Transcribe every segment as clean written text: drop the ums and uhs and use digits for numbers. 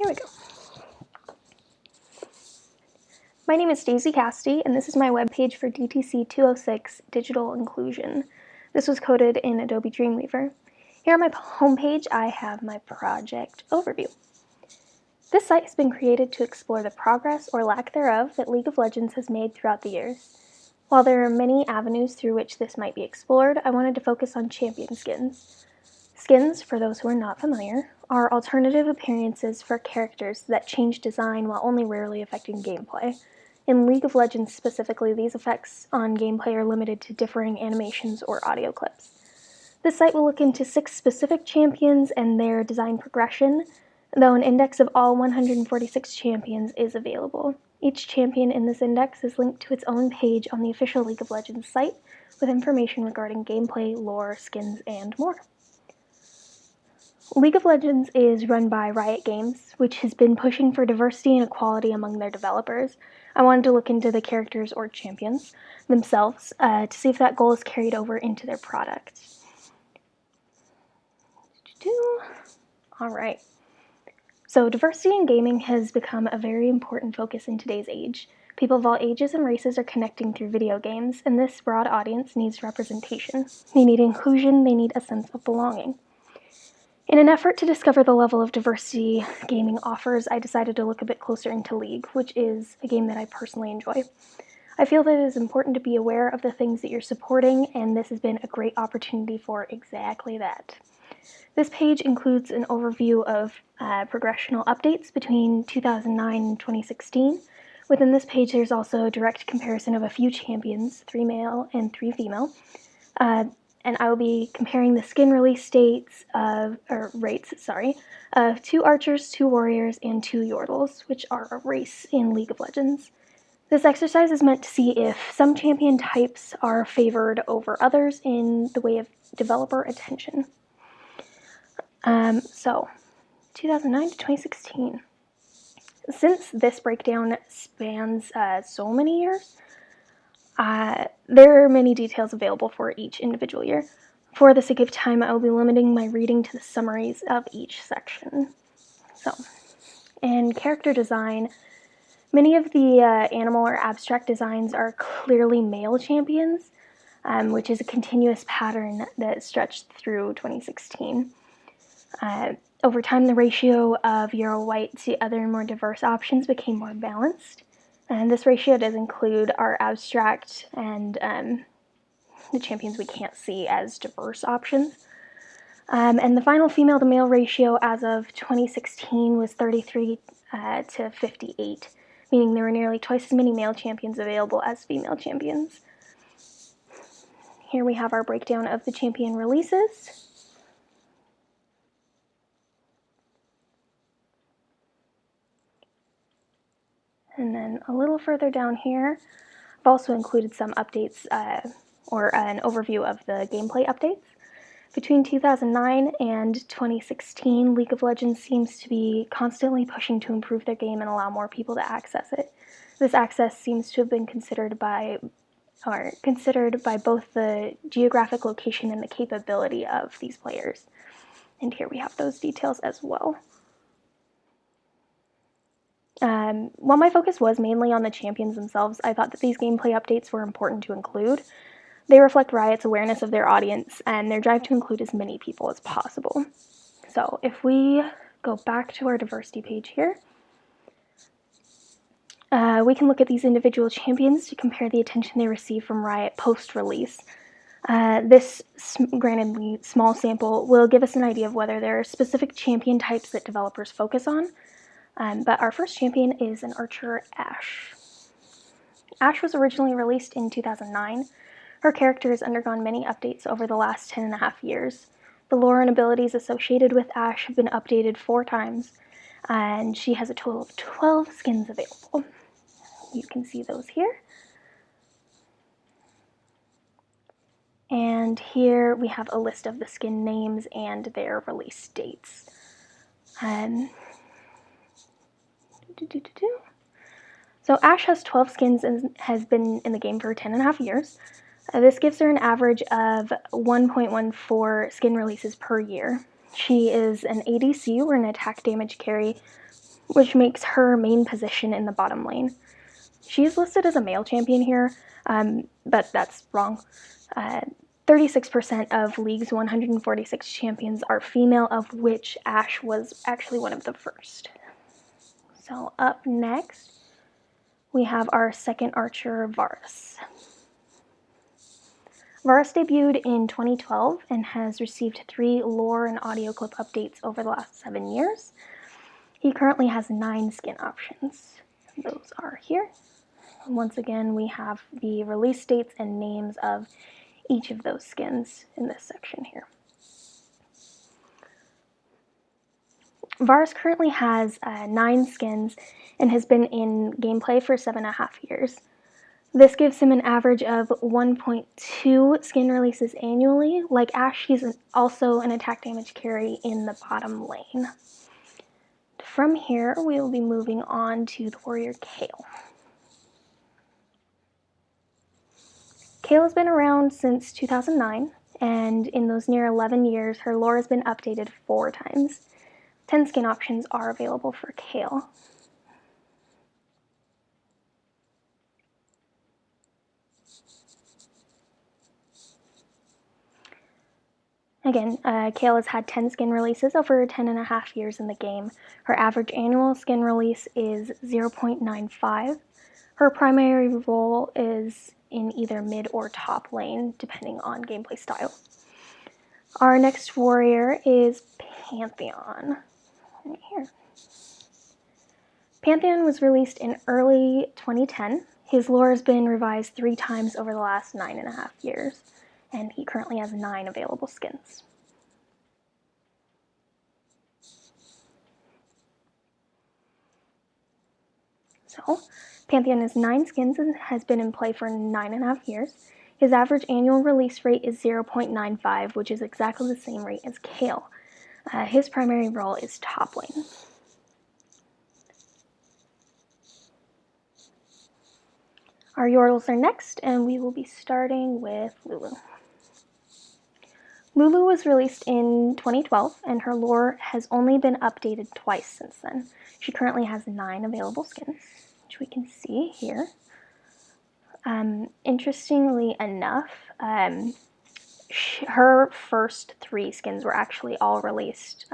Here we go. My name is Daisy Casti, and this is my webpage for DTC 206 Digital Inclusion. This was coded in Adobe Dreamweaver. Here on my homepage, I have my project overview. This site has been created to explore the progress or lack thereof that League of Legends has made throughout the years. While there are many avenues through which this might be explored, I wanted to focus on champion skins. Skins, for those who are not familiar, are alternative appearances for characters that change design while only rarely affecting gameplay. In League of Legends specifically, these effects on gameplay are limited to differing animations or audio clips. This site will look into 6 specific champions and their design progression, though an index of all 146 champions is available. Each champion in this index is linked to its own page on the official League of Legends site with information regarding gameplay, lore, skins, and more. League of Legends is run by Riot Games, which has been pushing for diversity and equality among their developers. I wanted to look into the characters or champions themselves to see if that goal is carried over into their product. Alright. So diversity in gaming has become a very important focus in today's age. People of all ages and races are connecting through video games, and this broad audience needs representation. They need inclusion, they need a sense of belonging. In an effort to discover the level of diversity gaming offers, I decided to look a bit closer into League, which is a game that I personally enjoy. I feel that it is important to be aware of the things that you're supporting, and this has been a great opportunity for exactly that. This page includes an overview of progressional updates between 2009 and 2016. Within this page, there's also a direct comparison of a few champions, 3 male and 3 female. And I will be comparing the skin release rates of 2 archers, 2 warriors, and 2 yordles, which are a race in League of Legends. This exercise is meant to see if some champion types are favored over others in the way of developer attention. So, 2009 to 2016. Since this breakdown spans so many years, there are many details available for each individual year. For the sake of time, I will be limiting my reading to the summaries of each section. So, in character design, many of the animal or abstract designs are clearly male champions, which is a continuous pattern that stretched through 2016. Over time, the ratio of Euro white to other more diverse options became more balanced. And this ratio does include our abstract and the champions we can't see as diverse options. And the final female to male ratio as of 2016 was 33 to 58, meaning there were nearly twice as many male champions available as female champions. Here we have our breakdown of the champion releases. And then a little further down here, I've also included some updates or an overview of the gameplay updates. Between 2009 and 2016, League of Legends seems to be constantly pushing to improve their game and allow more people to access it. This access seems to have been considered by both the geographic location and the capability of these players. And here we have those details as well. While my focus was mainly on the champions themselves, I thought that these gameplay updates were important to include. They reflect Riot's awareness of their audience and their drive to include as many people as possible. So if we go back to our diversity page here, we can look at these individual champions to compare the attention they receive from Riot post-release. This, granted small sample, will give us an idea of whether there are specific champion types that developers focus on. But our first champion is an archer, Ashe. Ashe was originally released in 2009. Her character has undergone many updates over the last 10.5 years. The lore and abilities associated with Ashe have been updated 4 times, and she has a total of 12 skins available. You can see those here. And here we have a list of the skin names and their release dates. So Ashe has 12 skins and has been in the game for 10.5 years. This gives her an average of 1.14 skin releases per year. She is an ADC, or an attack damage carry, which makes her main position in the bottom lane. She's listed as a male champion here, but that's wrong. 36% of League's 146 champions are female, of which Ashe was actually one of the first. So up next, we have our second archer, Varus. Varus debuted in 2012 and has received 3 lore and audio clip updates over the last 7 years. He currently has 9 skin options. Those are here. Once again, we have the release dates and names of each of those skins in this section here. Varus currently has 9 skins and has been in gameplay for 7.5 years. This gives him an average of 1.2 skin releases annually. Like Ashe, he's also an attack damage carry in the bottom lane. From here, we will be moving on to the warrior Kayle. Kayle has been around since 2009, and in those near 11 years, her lore has been updated 4 times. 10 skin options are available for Kayle. Again, Kayle has had 10 skin releases over 10.5 years in the game. Her average annual skin release is 0.95. Her primary role is in either mid or top lane, depending on gameplay style. Our next warrior is Pantheon. Right here. Pantheon was released in early 2010. His lore has been revised 3 times over the last 9.5 years, and he currently has 9 available skins. So, Pantheon has 9 skins and has been in play for 9.5 years. His average annual release rate is 0.95, which is exactly the same rate as Kayle. His primary role is top lane. Our Yordles are next, and we will be starting with Lulu. Lulu was released in 2012, and her lore has only been updated twice since then. She currently has 9 available skins, which we can see here. Interestingly enough, her first 3 skins were actually all released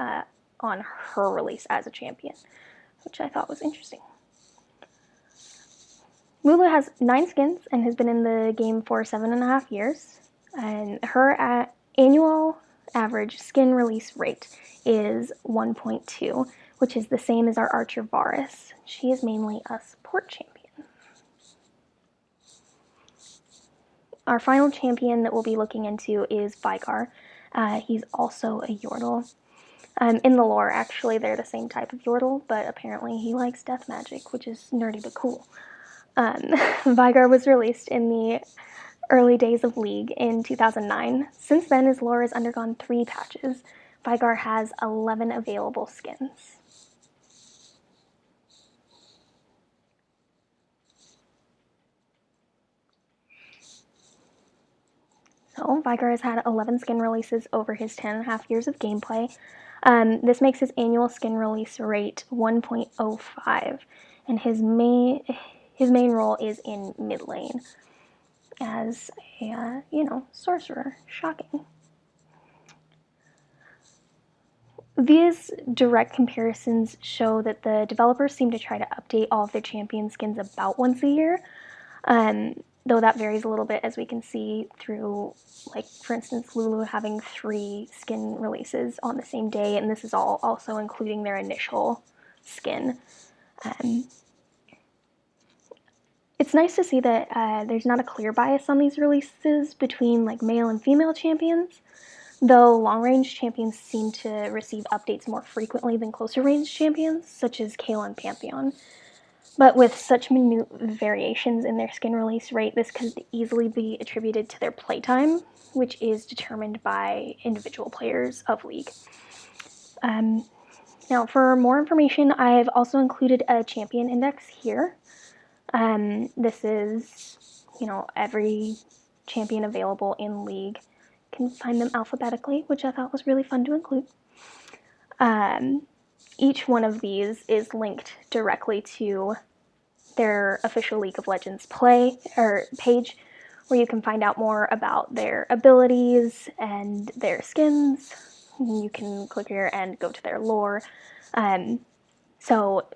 on her release as a champion, which I thought was interesting. Lulu has 9 skins and has been in the game for 7.5 years, and her annual average skin release rate is 1.2, which is the same as our archer Varus. She is mainly a support champion. Our final champion that we'll be looking into is Veigar. He's also a Yordle. In the lore, actually, they're the same type of Yordle, but apparently he likes death magic, which is nerdy but cool. Veigar was released in the early days of League in 2009. Since then, his lore has undergone 3 patches. Veigar has 11 available skins. So, Veigar has had 11 skin releases over his 10.5 years of gameplay. This makes his annual skin release rate 1.05, and his main role is in mid lane as a, sorcerer. Shocking. These direct comparisons show that the developers seem to try to update all of their champion skins about once a year, though that varies a little bit, as we can see through, like, for instance, Lulu having 3 skin releases on the same day, and this is all also including their initial skin. It's nice to see that there's not a clear bias on these releases between, like, male and female champions, though long-range champions seem to receive updates more frequently than closer-range champions, such as Kayle and Pantheon. But with such minute variations in their skin release rate, this could easily be attributed to their playtime, which is determined by individual players of League. Now, for more information, I've also included a champion index here. This is, every champion available in League. You can find them alphabetically, which I thought was really fun to include. each one of these is linked directly to their official League of Legends page, where you can find out more about their abilities and their skins. You can click here and go to their lore. So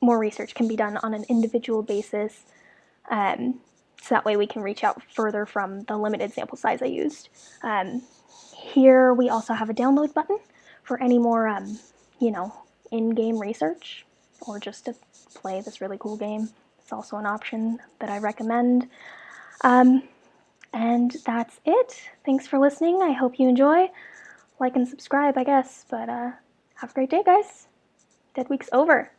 more research can be done on an individual basis. So that way we can reach out further from the limited sample size I used. Here we also have a download button for any more, in-game research, or just to play this really cool game. It's also an option that I recommend. And that's it. Thanks for listening. I hope you enjoy. Like and subscribe, I guess. But have a great day, guys. Dead Week's over.